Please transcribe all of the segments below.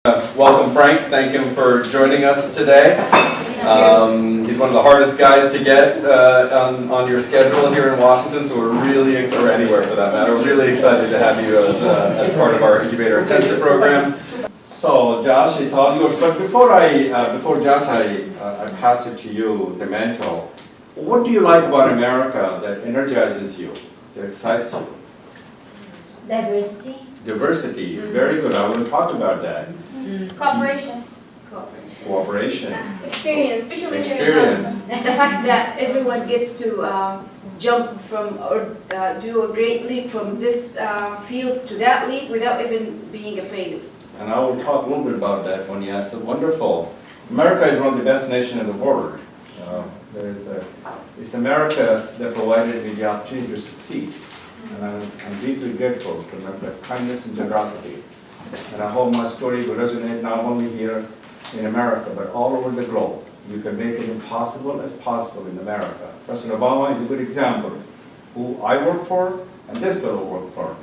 Welcome Frank, thank him for joining us today. He's one of the hardest guys to get on your schedule here in Washington, so we're really excited, or anywhere for that matter, we're really excited to have you as part of our Incubator Intensive program. So Josh, it's all yours, but before Josh, I pass it to you, the mentor. What do you like about America that energizes you, that excites you? Diversity. Diversity, very good, I will talk about that. Cooperation. Cooperation. Experience. Especially Experience. And the fact that everyone gets to jump from or do a great leap from this field to that leap without even being afraid of. And I will talk a little bit about that when you ask the wonderful. America is one of the best nations in the world. It's America that provided me the opportunity to succeed. And I'm deeply grateful for America's kindness and generosity. And I hope my story will resonate not only here in America, but all over the globe. You can make it impossible as possible in America. President Obama is a good example. Who I work for, and this fellow worked for.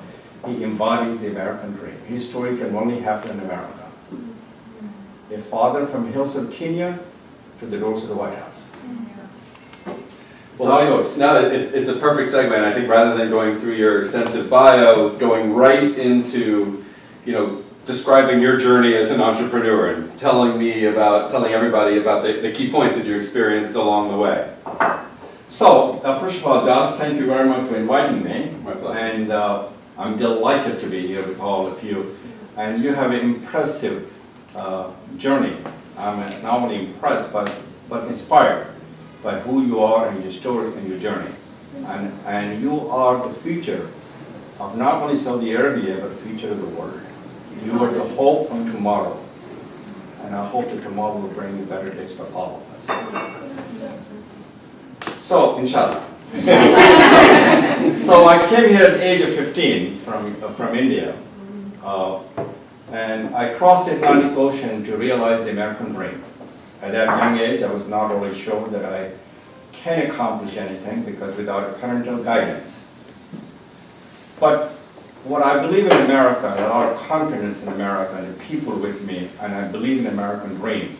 He embodies the American dream. His story can only happen in America. A father from hills of Kenya to the doors of the White House. Well, now it's a perfect segment. I think rather than going through your extensive bio, going right into, describing your journey as an entrepreneur and telling everybody about the key points that you experienced along the way. So, first of all, Josh, thank you very much for inviting me. My pleasure. And I'm delighted to be here with all of you. And you have an impressive journey. I'm not only impressed, but inspired by who you are and your story and your journey. And you are the future of not only Saudi Arabia, but the future of the world. You are the hope of tomorrow. And I hope that tomorrow will bring you better days for all of us. So, inshallah. So I came here at the age of 15 from India. And I crossed the Atlantic Ocean to realize the American dream. At that young age, I was not really sure that I can accomplish anything because without a parental guidance. But what I believe in America, I have a lot of confidence in America and the people with me, and I believe in the American dream.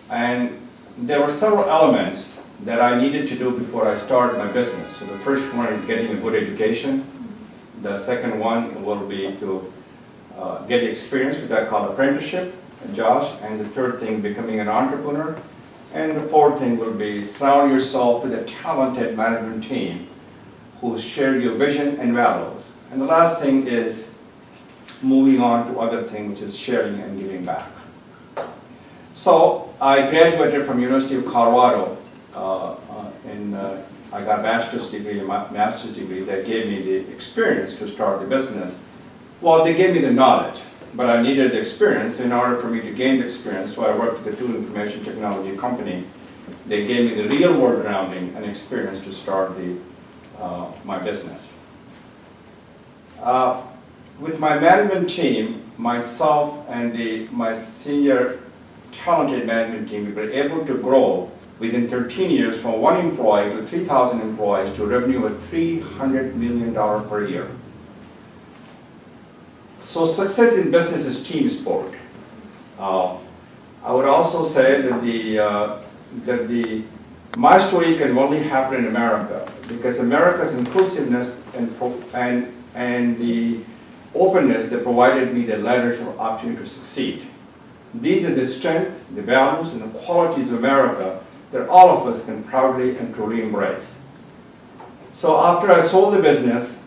And there were several elements that I needed to do before I started my business. So the first one is getting a good education. The second one will be to get the experience, which I call apprenticeship, Josh. And the third thing, becoming an entrepreneur. And the fourth thing will be surround yourself with a talented management team who share your vision and values. And the last thing is moving on to other things, which is sharing and giving back. So I graduated from University of Colorado. I got a bachelor's degree and master's degree that gave me the experience to start the business. Well, they gave me the knowledge, but I needed the experience in order for me to gain the experience. So I worked with the two information technology company. They gave me the real world grounding and experience to start my business. With my management team, myself and my senior talented management team, we were able to grow within 13 years from 1 employee to 3,000 employees to a revenue of $300 million per year. So success in business is team sport. I would also say that my story can only happen in America because America's inclusiveness and the openness that provided me the ladders of opportunity to succeed. These are the strength, the values, and the qualities of America that all of us can proudly and truly embrace. So after I sold the business,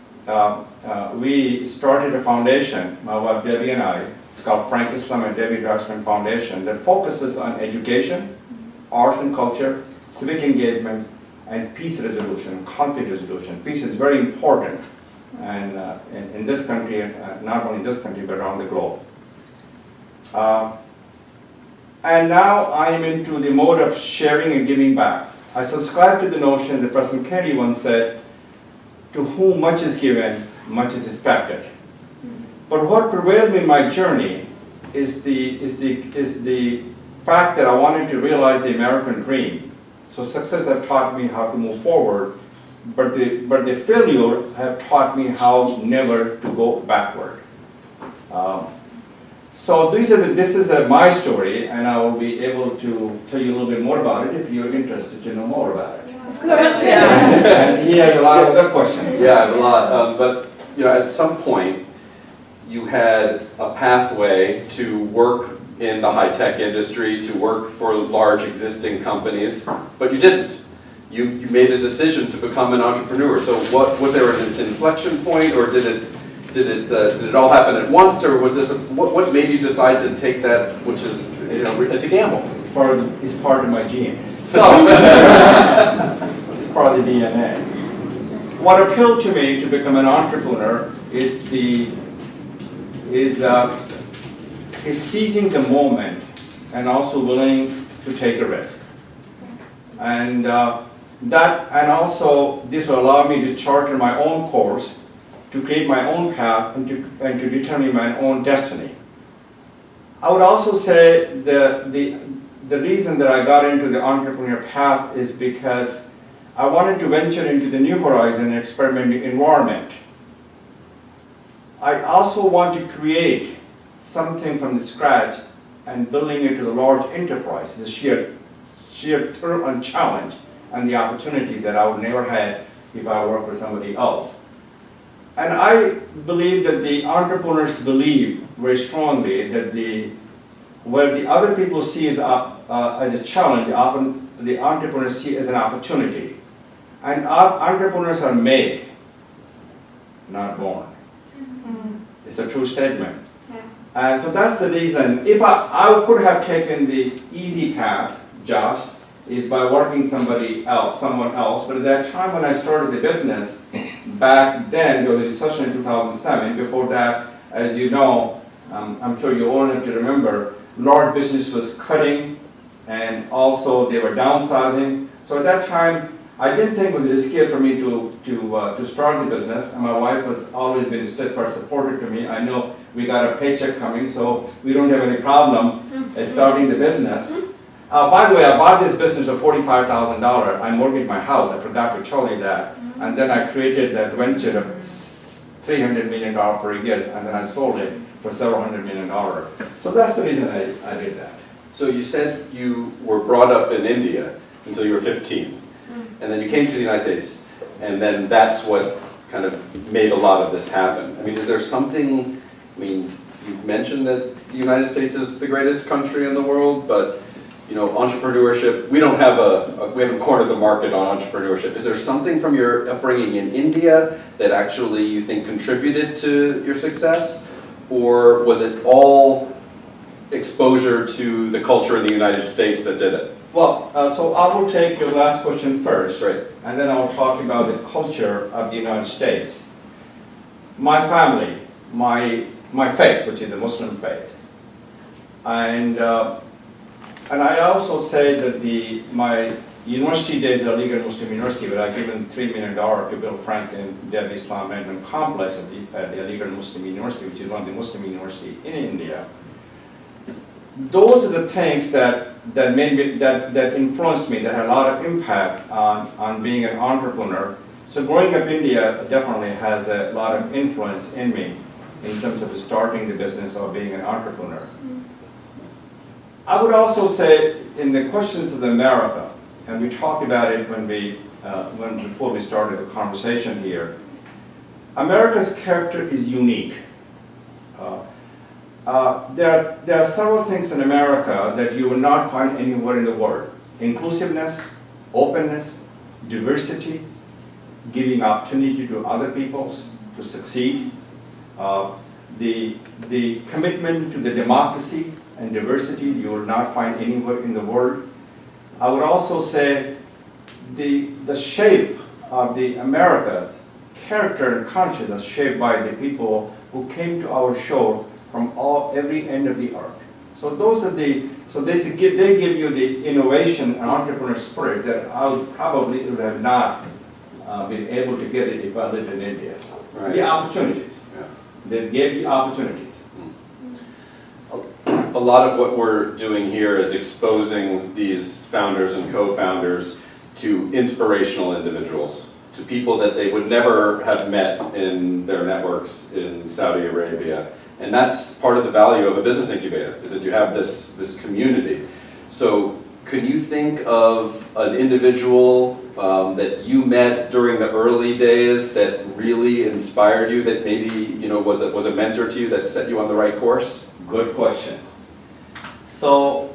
we started a foundation, my wife Debbie and I. It's called Frank Islam and Debbie Draftsman Foundation that focuses on education, arts and culture, civic engagement, and peace resolution, conflict resolution. Peace is very important and in this country, not only in this country, but around the globe. And now I am into the mode of sharing and giving back. I subscribe to the notion that President Kennedy once said, to whom much is given, much is expected. But what prevailed in my journey is the fact that I wanted to realize the American dream. So success have taught me how to move forward, but the failure have taught me how never to go backward. So this is my story, and I will be able to tell you a little bit more about it if you're interested to know more about it. Of course, yeah. And he has a lot of other questions. Yeah, I have a lot, but at some point, you had a pathway to work in the high-tech industry, to work for large existing companies, but you didn't. You made a decision to become an entrepreneur. So what was there an inflection point, or did it all happen at once, or was this what made you decide to take that, which is it's a gamble. It's part of my gene. So it's part of the DNA. What appealed to me to become an entrepreneur is seizing the moment and also willing to take a risk. And also this will allow me to charter my own course, to create my own path, and to determine my own destiny. I would also say the reason that I got into the entrepreneur path is because I wanted to venture into the new horizon and experimental environment. I also want to create something from the scratch and building it to a large enterprise. The sheer thrill and challenge and the opportunity that I would never had if I worked with somebody else. And I believe that the entrepreneurs believe very strongly that where the other people see as a challenge, often the entrepreneurs see as an opportunity. And entrepreneurs are made, not born. It's a true statement. And so that's the reason. If I could have taken the easy path, Josh, is by working someone else. But at that time when I started the business, back then, there was a recession in 2007. Before that, as you know, I'm sure you're old enough to remember, large business was cutting, and also they were downsizing. So at that time, I didn't think it was risky for me to start the business, and my wife has always been a steadfast supporter to me. I know we got a paycheck coming, so we don't have any problem at starting the business. By the way, I bought this business for $45,000. I mortgaged my house. I forgot to tell you that. And then I created that venture of $300 million per year, and then I sold it for several $100 million. So that's the reason I did that. So you said you were brought up in India until you were 15, and then you came to the United States, and then that's what kind of made a lot of this happen. I mean, is there something, you mentioned that the United States is the greatest country in the world, but entrepreneurship, we haven't cornered the market on entrepreneurship. Is there something from your upbringing in India that actually you think contributed to your success? Or was it all exposure to the culture in the United States that did it? Well, so I will take your last question first, Right. and then I'll talk about the culture of the United States. My family, my faith, which is the Muslim faith, and I also say that my university days are legal Muslim university, but I given $3 million to build Frank and Dev Islam Management Complex at the legal Muslim University, which is one of the Muslim university in India. Those are the things that influenced me, that had a lot of impact on being an entrepreneur. So growing up in India definitely has a lot of influence in me in terms of starting the business or being an entrepreneur. I would also say in the questions of America, and we talked about it before we started the conversation here, America's character is unique. There are several things in America that you will not find anywhere in the world. Inclusiveness, openness, diversity, giving opportunity to other peoples to succeed, the commitment to the democracy and diversity you will not find anywhere in the world. I would also say the shape of the Americas, character and conscience is shaped by the people who came to our shore from every end of the earth. So they give you the innovation and entrepreneur spirit that I would have not been able to get it if I lived in India. Right. The opportunities. Yeah. They gave the opportunities. A lot of what we're doing here is exposing these founders and co-founders to inspirational individuals, to people that they would never have met in their networks in Saudi Arabia. And that's part of the value of a business incubator, is that you have this community. So could you think of an individual that you met during the early days that really inspired you, that maybe was a mentor to you, that set you on the right course? Good question. So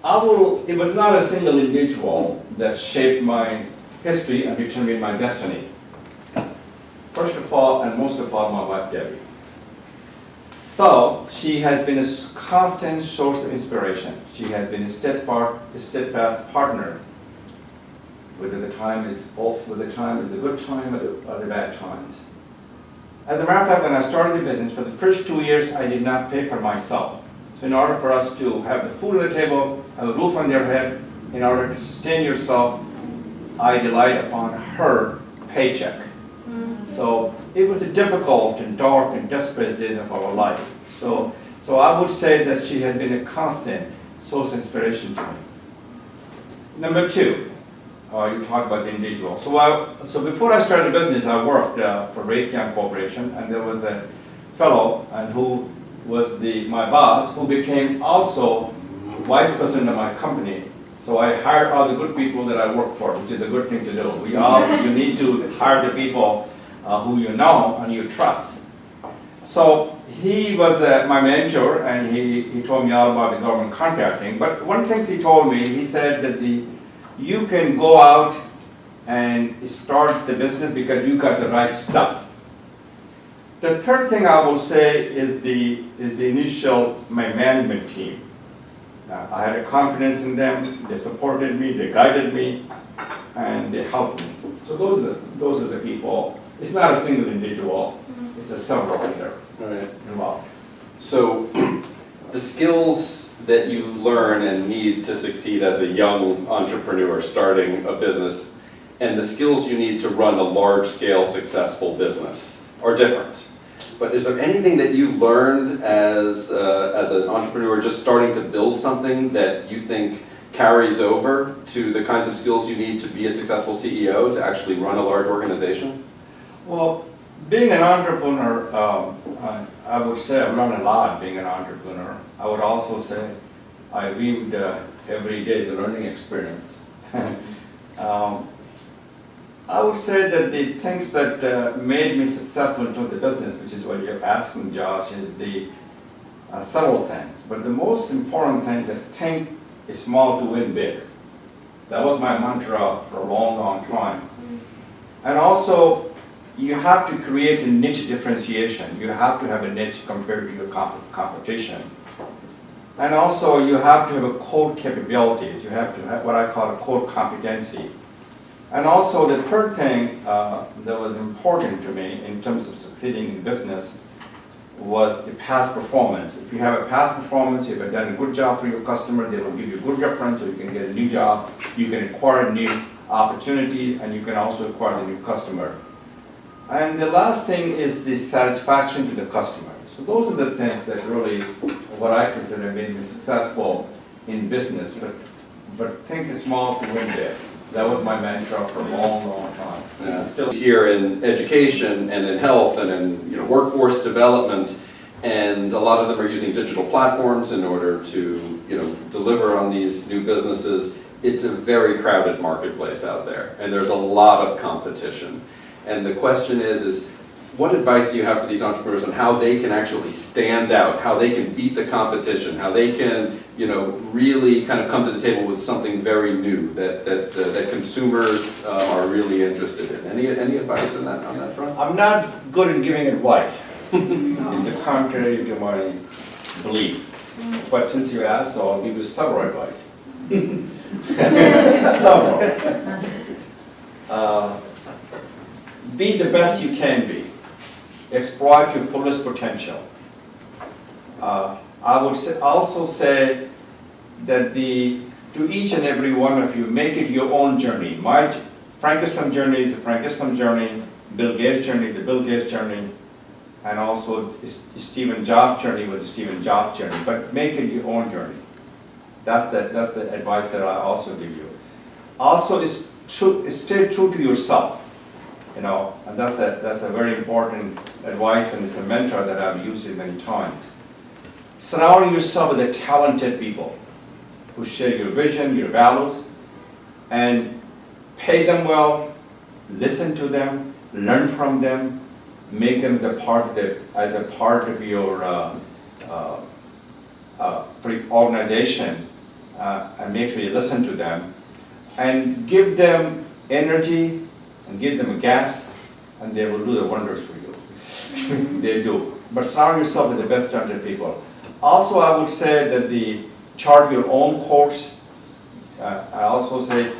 it was not a single individual that shaped my history and determined my destiny. First of all, and most of all, my wife Debbie. So she has been a constant source of inspiration. She has been a steadfast partner, whether the time is a good time or the bad times. As a matter of fact, when I started the business, for the first 2 years, I did not pay for myself. So in order for us to have the food on the table, have a roof on their head, in order to sustain yourself, I relied upon her paycheck. So it was a difficult and dark and desperate days of our life. So I would say that she had been a constant source of inspiration to me. Number two, you talk about the individual. So before I started the business, I worked for Halcyon Corporation, and there was a fellow and who was my boss, who became also vice president of my company. So I hired all the good people that I work for, which is a good thing to do. You need to hire the people who you know and you trust. So he was my mentor, and he told me all about the government contracting. But one of the things he told me, he said that you can go out and start the business because you got the right stuff. The third thing I will say is my management team. I had a confidence in them. They supported me, they guided me, and they helped me. So those are the people. It's not a single individual. It's a several here involved. So the skills that you learn and need to succeed as a young entrepreneur starting a business, and the skills you need to run a large-scale successful business are different. But is there anything that you learned as an entrepreneur just starting to build something that you think carries over to the kinds of skills you need to be a successful CEO to actually run a large organization? Well, being an entrepreneur, I would say I've learned a lot being an entrepreneur. I would also say I viewed every day as a learning experience. I would say that the things that made me successful into the business, which is what you're asking, Josh, is the several things. But the most important thing, that think small to win big. That was my mantra for a long, long time. And also, you have to create a niche differentiation. You have to have a niche compared to your competition. And also, you have to have a core capabilities. You have to have what I call a core competency. And also, the third thing that was important to me in terms of succeeding in business was the past performance. If you have a past performance, if you've done a good job for your customer, they will give you a good reference, so you can get a new job, you can acquire a new opportunity, and you can also acquire the new customer. And the last thing is the satisfaction to the customer. So those are the things that really, what I consider made me successful in business, but think small to win big. That was my mantra for a long, long time. Yeah. Still here in education and in health and in workforce development, and a lot of them are using digital platforms in order to deliver on these new businesses. It's a very crowded marketplace out there, and there's a lot of competition. And the question is what advice do you have for these entrepreneurs on how they can actually stand out, how they can beat the competition, how they can, really kind of come to the table with something very new that consumers are really interested in? Any advice on that front? I'm not good in giving advice. It's contrary to my belief. But since you asked, so I'll give you several advice. Several. Be the best you can be. Exploit your fullest potential. I would also say that to each and every one of you, make it your own journey. My Frankenstein journey is the Frankenstein journey, Bill Gates' journey is the Bill Gates' journey, and also Stephen Jobs' journey was the Stephen Jobs' journey, but make it your own journey. That's the advice that I also give you. Also, stay true to yourself. and that's a very important advice, and it's a mantra that I've used it many times. Surround yourself with the talented people who share your vision, your values, and pay them well, listen to them, learn from them, make them as a part of your organization, and make sure you listen to them, and give them energy, and give them a gas, and they will do the wonders for you. They do. But surround yourself with the best talented people. Also, I would say that chart your own course. I also say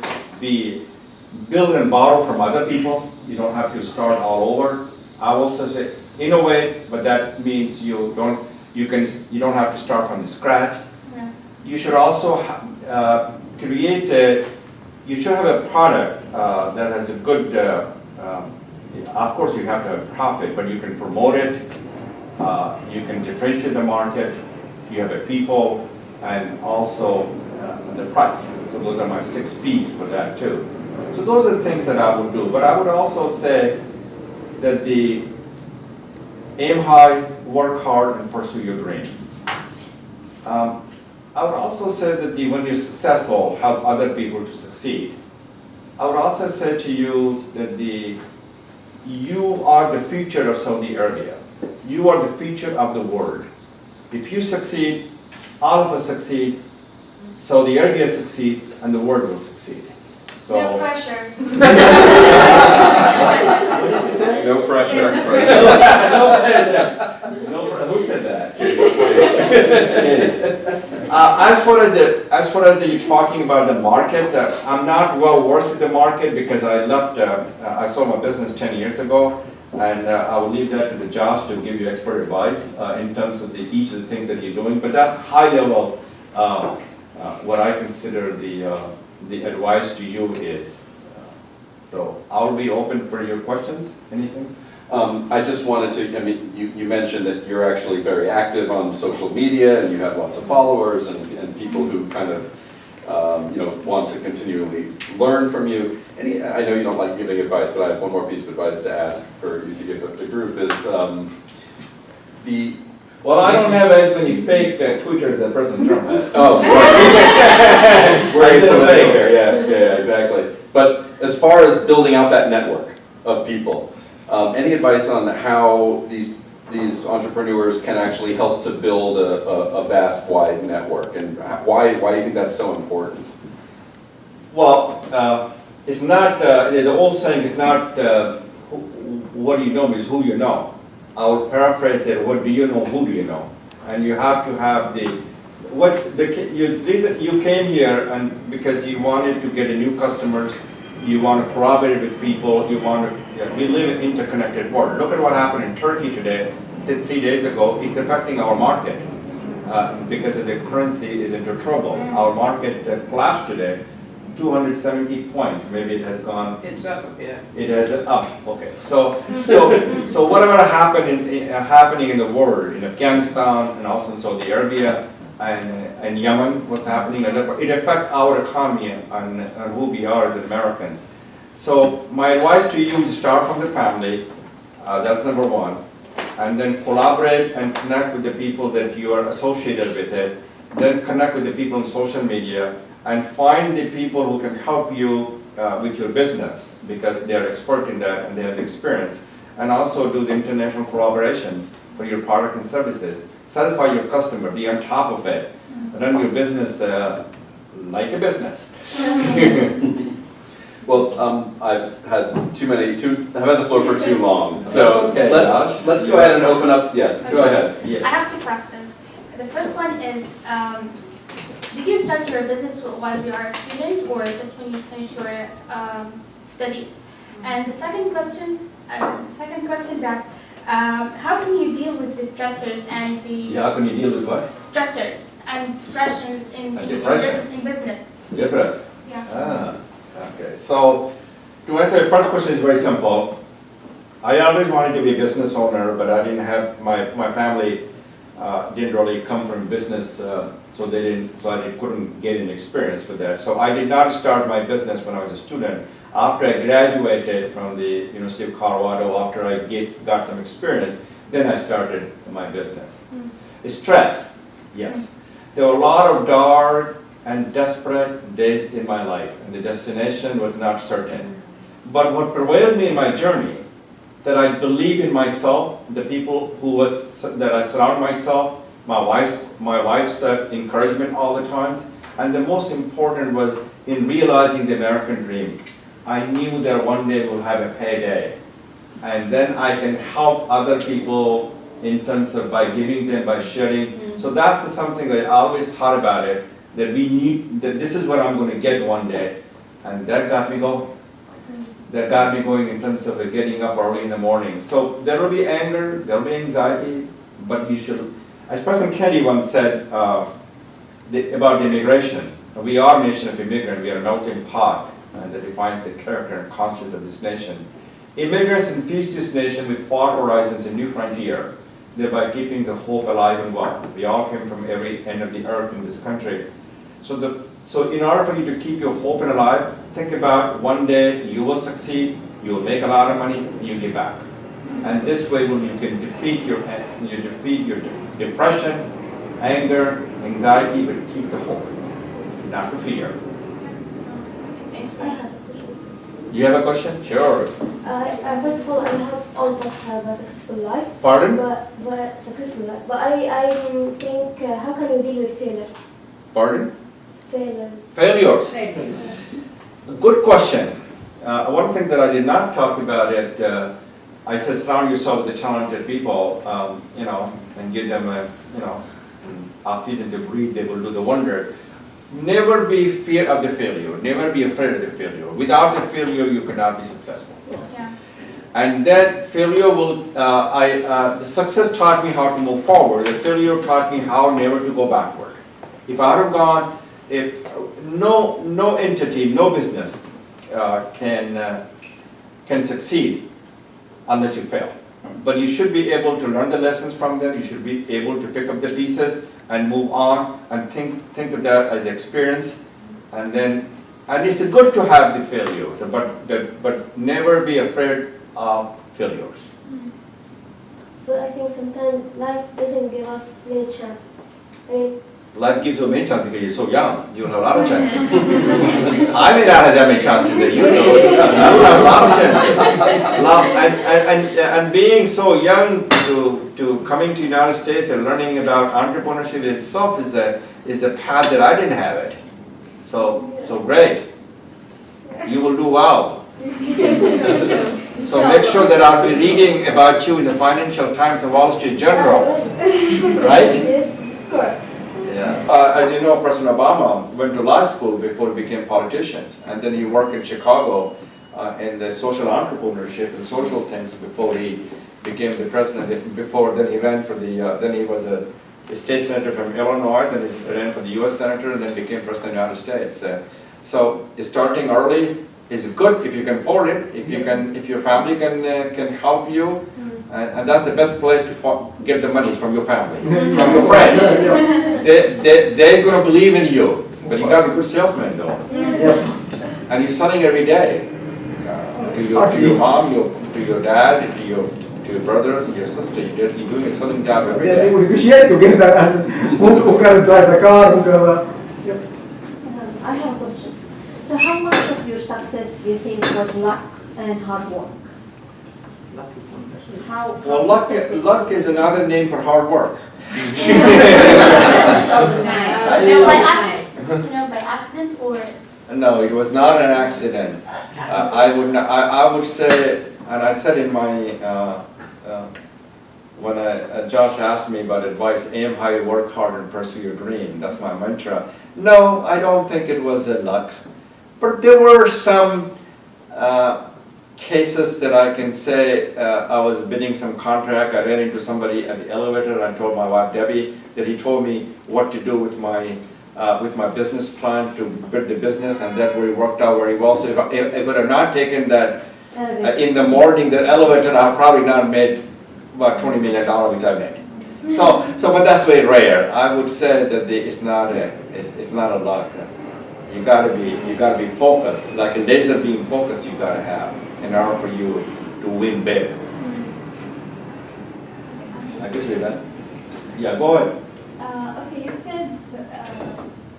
build and borrow from other people. You don't have to start all over. I also say innovate, but that means you don't have to start from the scratch. Yeah. You should also you should have a product that has a good, of course you have to have profit, but you can promote it, you can differentiate the market, you have a people, and also the price. So those are my 6 P's for that too. So those are the things that I would do, but I would also say that aim high, work hard, and pursue your dream. I would also say that when you're successful, help other people to succeed. I would also say to you that you are the future of Saudi Arabia. You are the future of the world. If you succeed, all of us succeed, Saudi Arabia succeed, and the world will succeed. So, No pressure. what did you say? No pressure. No pressure. Who said that? As far as you talking about the market, I'm not well versed with the market because I left. I sold my business 10 years ago, and I will leave that to the Josh to give you expert advice in terms of each of the things that you're doing. But that's high level. What I consider the advice to you is. So I'll be open for your questions. Anything? I just wanted to, I mean, you mentioned that you're actually very active on social media and you have lots of followers and people who kind of, want to continually learn from you. I know you don't like giving advice, but I have one more piece of advice to ask for you to give the group is Well, I don't have as many fake tweeters that President Trump has. Oh, right. We're in the faker, yeah, exactly. But as far as building out that network of people, any advice on how these entrepreneurs can actually help to build a vast, wide network, and why do you think that's so important? Well, it's not. There's an old saying. It's not what do you know, it's who you know. I would paraphrase that. What do you know? Who do you know? And you have to have you came here and because you wanted to get new customers. You want to collaborate with people. We live in an interconnected world. Look at what happened in Turkey today, 3 days ago. It's affecting our market because of the currency is into trouble. Our market collapsed today, 270 points. Maybe it has gone. It's up, yeah. It has up. Okay. So whatever happening in the world, in Afghanistan and also in Saudi Arabia. And Yemen, what's happening, it affects our economy and who we are as Americans. So my advice to you is start from the family, that's number one, and then collaborate and connect with the people that you are associated with it, then connect with the people on social media, and find the people who can help you with your business, because they are expert in that and they have experience, and also do the international collaborations for your product and services. Satisfy your customer, be on top of it, run your business like a business. Well, I've had I've had the floor for too long, so okay, let's go ahead and open up. Yes, go ahead. I have 2 questions. The first one is, did you start your business while you are a student or just when you finish your studies? And the second question that how can you deal with the stressors and How can you deal with what? stressors and depressions in business? Depression. Yeah. Okay. So to answer the first question is very simple. I always wanted to be a business owner, but I didn't have my family didn't really come from business, so I couldn't get an experience for that. So I did not start my business when I was a student. After I graduated from the University of Colorado, after I got some experience, then I started my business. Stress, yes. There were a lot of dark and desperate days in my life, and the destination was not certain. But what prevailed me in my journey, that I believe in myself, the people that I surround myself, my wife's encouragement all the times, and the most important was in realizing the American dream. I knew that one day we'll have a payday, and then I can help other people in terms of by giving them, by sharing. So that's something that I always thought about it, that this is what I'm going to get one day, and that got me going. That got me going in terms of getting up early in the morning. So there will be anger, there will be anxiety, but you should, as President Kennedy once said about the immigration, we are a nation of immigrants, we are a melting pot, and that defines the character and conscience of this nation. Immigrants infuse this nation with far horizons and new frontier, thereby keeping the hope alive and well. We all came from every end of the earth in this country. So in order for you to keep your hope alive, think about one day you will succeed, you will make a lot of money, and you give back. And this way you can defeat your depression, anger, anxiety, but keep the hope, not the fear. You have a question? Sure. First of all, I hope all of us have a successful life. Pardon? But successful life. But I think, how can you deal with failure? Pardon? Failure. Failures. Good question. One thing that I did not talk about it, I said surround yourself with the talented people, and give them oxygen to breathe, they will do the wonder. Never be fear of the failure, never be afraid of the failure. Without the failure, you cannot be successful. Yeah. And that failure will, the success taught me how to move forward, the failure taught me how never to go backward. If I had gone, no entity, no business can succeed unless you fail. But you should be able to learn the lessons from them, you should be able to pick up the pieces and move on and think of that as experience. And it's good to have the failures, but never be afraid of failures. But I think sometimes life doesn't give us many chances. I mean, Life gives you many chances because you're so young. You have a lot of chances. I may not have that many chances that you do. You have a lot of chances. And being so young to coming to the United States and learning about entrepreneurship itself is a path that I didn't have it. So great. You will do well. So make sure that I'll be reading about you in the Financial Times and Wall Street Journal, right? Yes, of course. Yeah. As you know, President Obama went to law school before he became politicians, and then he worked in Chicago in the social entrepreneurship and social things before he became the president. Then he ran for then he was a state senator from Illinois, then he ran for the U.S. senator, and then became president of the United States. So starting early is good if you can afford it, if your family can help you. And that's the best place to get the money is from your family, from your friends. They're going to believe in you, but you got to be a good salesman though. And you're selling every day to your mom, to your dad, to your brothers, your sister. You're doing a selling job every They day. would appreciate together and who can drive the car, who can, I have a question. So how much of your success do you think was luck and hard work? Well, luck is another name for hard work. By accident or? No, it was not an accident. I would say, and I said in my, when Josh asked me about advice, aim high, work hard, and pursue your dream. That's my mantra. No, I don't think it was a luck. But there were some cases that I can say, I was bidding some contract, I ran into somebody at the elevator, and I told my wife Debbie that he told me what to do with my business plan to build the business, and that really worked out very well. So if I had not taken that in the morning, that elevator, I probably not made about $20 million, which I made. But that's very rare. I would say that it's not a luck. You gotta be focused. Like a laser beam focused, you gotta have in order for you to win big. I guess we're done. Yeah, go ahead. Okay, you said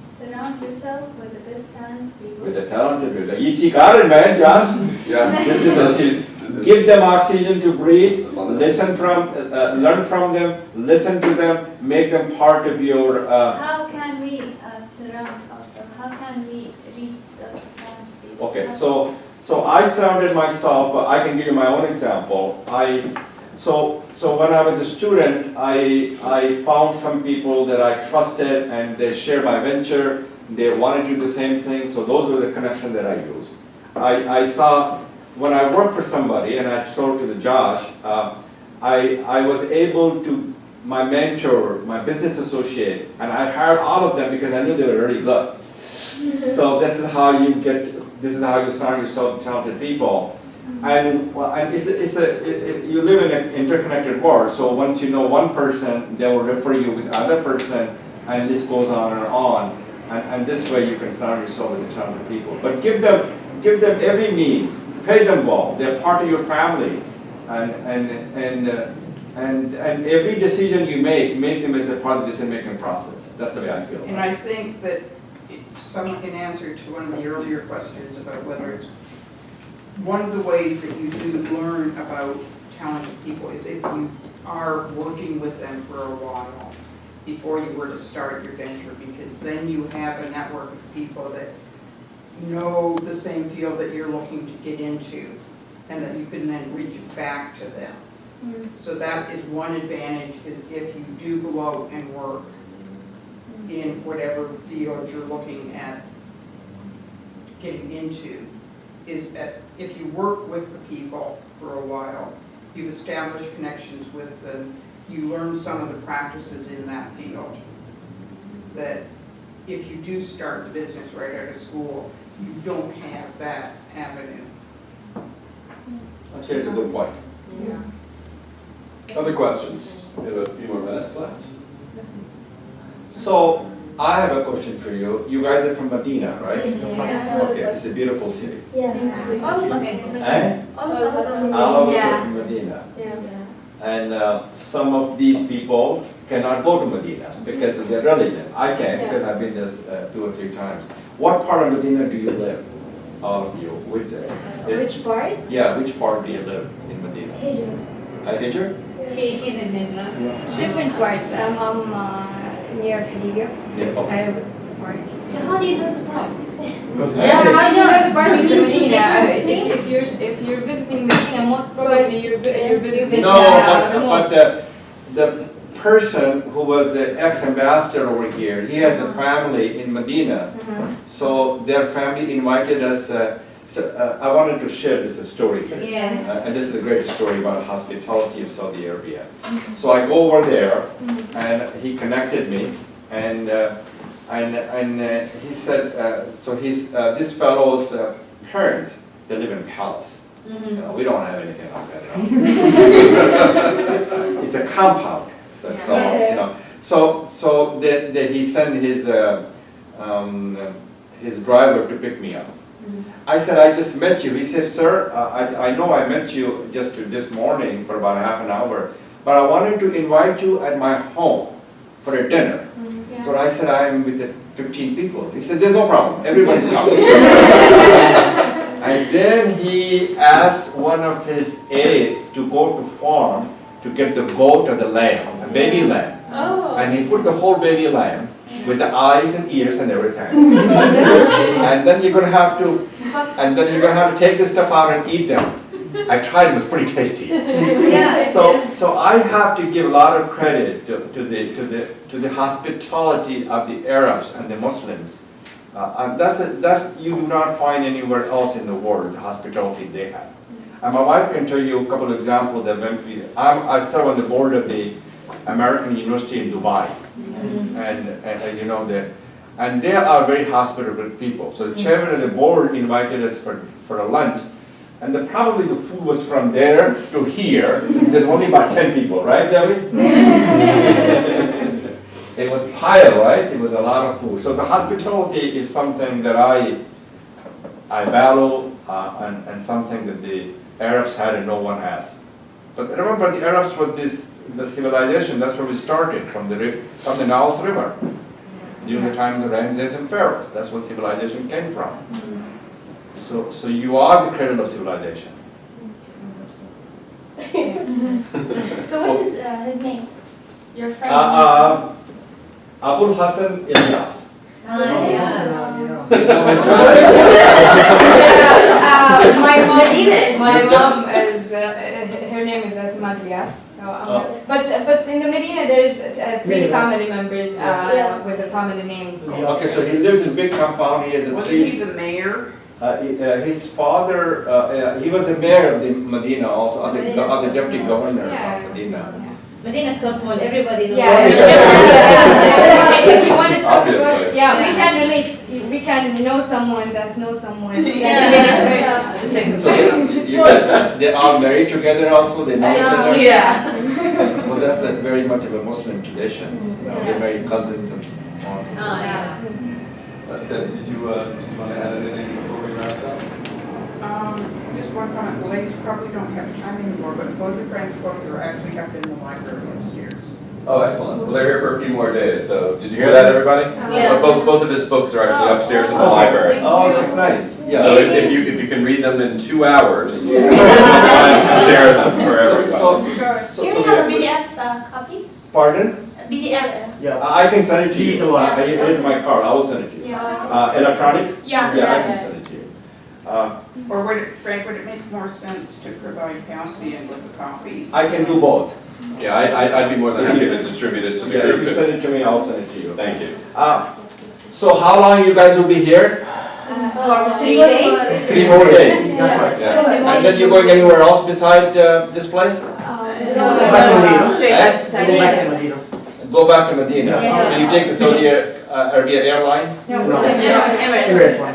surround yourself with the best talented people. With the talented people. You got it, man, Josh. Yeah. This is she's. Give them oxygen to breathe. Listen from, learn from them. Listen to them. Make them part of your. How can we surround ourselves? How can we reach those talented people? Okay, so I surrounded myself. I can give you my own example. So when I was a student, I found some people that I trusted, and they shared my venture. They wanted to do the same thing. So those were the connections that I used. I saw when I worked for somebody, and I told to the Josh, I was able to, my mentor, my business associate, and I hired all of them because I knew they were really good. So this is how you surround yourself with talented people. And you live in an interconnected world, so once you know one person, they will refer you with another person, and this goes on and on. And this way you can surround yourself with the talented people. But give them every means. Pay them well. They're part of your family, and every decision you make them as a part of the decision-making process. That's the way I feel. And I think that someone can answer to one of the earlier questions about whether it's one of the ways that you do learn about talented people is if you are working with them for a while before you were to start your venture, because then you have a network of people that know the same field that you're looking to get into, and that you can then reach back to them. So that is one advantage if you do go out and work in whatever field you're looking at getting into, is that if you work with the people for a while, you've established connections with them, you learn some of the practices in that field, that if you do start the business right out of school, you don't have that avenue. Actually, it's a good point. Yeah. Other questions? We have a few more minutes left. So I have a question for you. You guys are from Medina, right? Yeah. Okay, it's a beautiful city. Yeah. All of us. Eh? All of us. All of us Yeah. are from Medina. Yeah. And some of these people cannot go to Medina because of their religion. I can because I've been there 2 or 3 times. What part of Medina do you live? All of you. Which part? Yeah, which part do you live in Medina? Hijr? She's in Hijra. Different parts. I'm near Khaliga. Yeah, okay. I live in the park. So how do you know the parts? Yeah, I know the parts of Medina. If you're visiting Medina, most probably you're visiting No, the but mosque. the person who was the ex-ambassador over here, he has a family in Medina. So their family invited us. I wanted to share this story here. Yes. And this is a great story about hospitality of Saudi Arabia. So I go over there, and he connected me, and he said, this fellow's parents, they live in palace. You know, we don't have anything like that. You know? It's a compound. So you know, so that he sent his driver to pick me up. I said, I just met you. He said, sir, I know I met you just this morning for about half an hour, but I wanted to invite you at my home for a dinner. So I said, I am with 15 people. He said, there's no problem. Everybody's coming. And then he asked one of his aides to go to farm to get the goat or the lamb, a baby lamb. And he put the whole baby lamb with the eyes and ears and everything. And then you're gonna have to take this stuff out and eat them. I tried; it was pretty tasty. Yeah. So I have to give a lot of credit to the hospitality of the Arabs and the Muslims. And that's you do not find anywhere else in the world, the hospitality they have. And my wife can tell you a couple of examples that when I serve on the board of the American University in Dubai, and you know that, and they are very hospitable people. So the chairman of the board invited us for a lunch, And then probably the food was from there to here. There's only about 10 people, right, Debbie? It was pile, right? It was a lot of food. So the hospitality is something that I value and something that the Arabs had and no one has. But remember, the Arabs were the civilization. That's where we started, from the Nile River. During the time of the Ramses and Pharaohs, that's where civilization came from. So you are the cradle of civilization. So what is his name? Your friend? Abul Hassan Ilyas. My mom is, her name is Atma Ilyas. So, but in the Medina there is three family members with a family name. Okay, so he lives in a big compound. He has a Wasn't he the mayor? his father, he was the mayor of the Medina also, of the deputy governor of Medina. Medina is so small, everybody knows. Yeah. If you wanted to talk about, we can relate. We can know someone that knows someone. So you guys, they are married together also, they know each other? Yeah. Well, that's very much of a Muslim tradition. They marry cousins and so on. Debbie, did you want to add anything before we wrap up? Just one comment, well, they probably don't have time anymore, but both of Frank's books are actually kept in the library upstairs. Oh, excellent. Well, they're here for a few more days, so did you hear that, everybody? Yeah. Both of his books are actually upstairs in the library. Oh, that's nice. So if you can read them in 2 hours, we'll try to share them for everybody. Can we have a PDF copy? Pardon? PDF. Yeah. I can send it to you. Digital one. Here's my card, I will send it to you. Yeah. Electronic? Yeah. Yeah, I can send it to you. Or Frank, would it make more sense to provide Halcyon with the copies? I can do both. Yeah, I'd be more than happy to distribute it to the Yeah, if you group. send it to me, I'll send it to you. Thank you. So how long you guys will be here? For 3 days. 3 more days. That's right. Yeah. And then you going anywhere else beside this place? Straight back to Go back to Medina. Go back to Medina. Yeah. So you take the Saudi Arabia airline? No.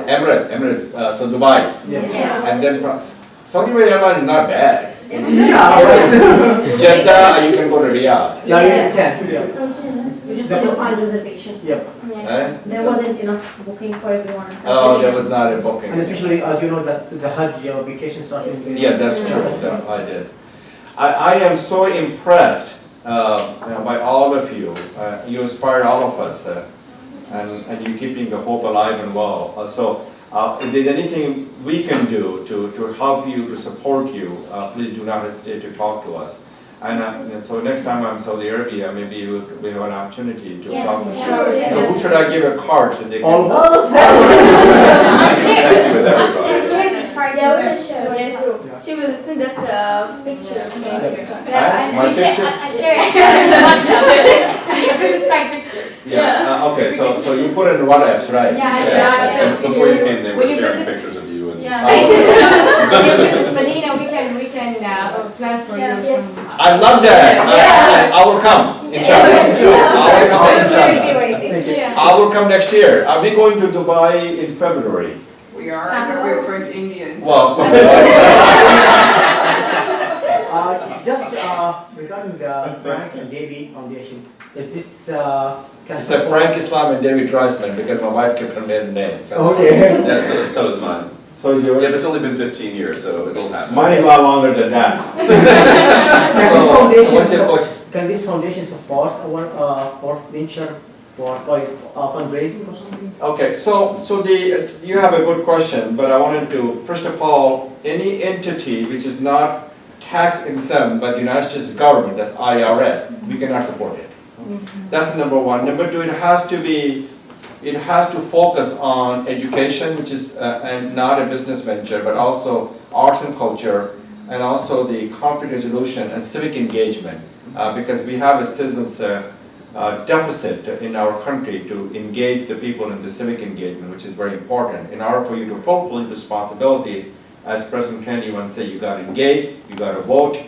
Emirates. Emirates, so Dubai. Yeah. And then from Saudi Arabia airline is not bad. Yeah. Jeddah, you can go to Riyadh. Yeah, you can. Yeah. We just had to find reservations. Yep. Eh? There wasn't enough booking for everyone. Oh, there was not a booking. And especially as you know that the Hajj vacation starting. Yeah, that's true. I did. I am so impressed by all of you. You inspired all of us, and you keeping the hope alive and well. If there's anything we can do to help you, to support you, please do not hesitate to talk to us. And so next time I'm in Saudi Arabia, maybe we have an opportunity to talk. So who should I give a card so they can? All of us. Connect you with Actually, I everybody. shared the card. Yeah, we can share. Yes. She will send us the picture. But My picture? I shared the business card picture. Yeah. Okay. So you put it in WhatsApp, right? Yeah. And before you came, they were When you sharing visit- pictures of you and. Yeah. Oh, When you visit Medina, we can plan for you. Yes. I love that. I will come. Inshallah. I will come. Inshallah. Thank you. Yeah. I will come next year. Are we going to Dubai in February? We are, I thought we were going to India. Well, Just regarding the Frank and Davy Foundation, if it's can it's a Frank Islam and David Reisman because my wife kept her maiden name. Okay. Yeah, so is mine. So is Yeah, but yours? it's only been 15 years, so it'll happen. Mine is a lot longer than that. Can this foundation support our venture for fundraising or something? Okay, so you have a good question, but I wanted to, first of all, any entity which is not tax exempt by the United States government, that's IRS, we cannot support it. That's number one. Number two, it has to focus on education, which is and not a business venture, but also arts and culture, and also the conflict resolution and civic engagement, because we have a citizens deficit in our country to engage the people in the civic engagement, which is very important. In order for you to fulfill your responsibility, as President Kennedy once said, you got to engage, you got to vote,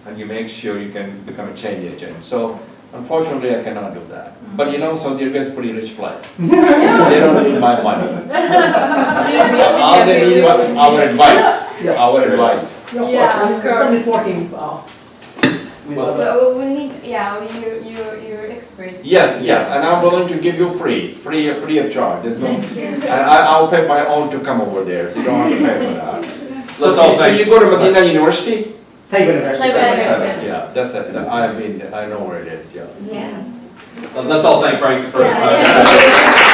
and you make sure you can become a change agent. So unfortunately, I cannot do that. But you know, Saudi Arabia is a pretty rich place. They don't need my money. All they need is our advice. Yeah. our advice. Yeah, of Yeah, course, of it's only working with Well, other. But we need, yeah, you're expert. Yes, yes, and I'm willing to give you free of charge. There's no, Thank you. and I'll pay my own to come over there, so you don't have to pay for that. Let's So, all so thank. you go to Medina University? Taiwan University. Taiwan. Yeah, that's it. I've been there. I know where it is. Yeah. Yeah. Let's all thank Frank for his time. Yeah.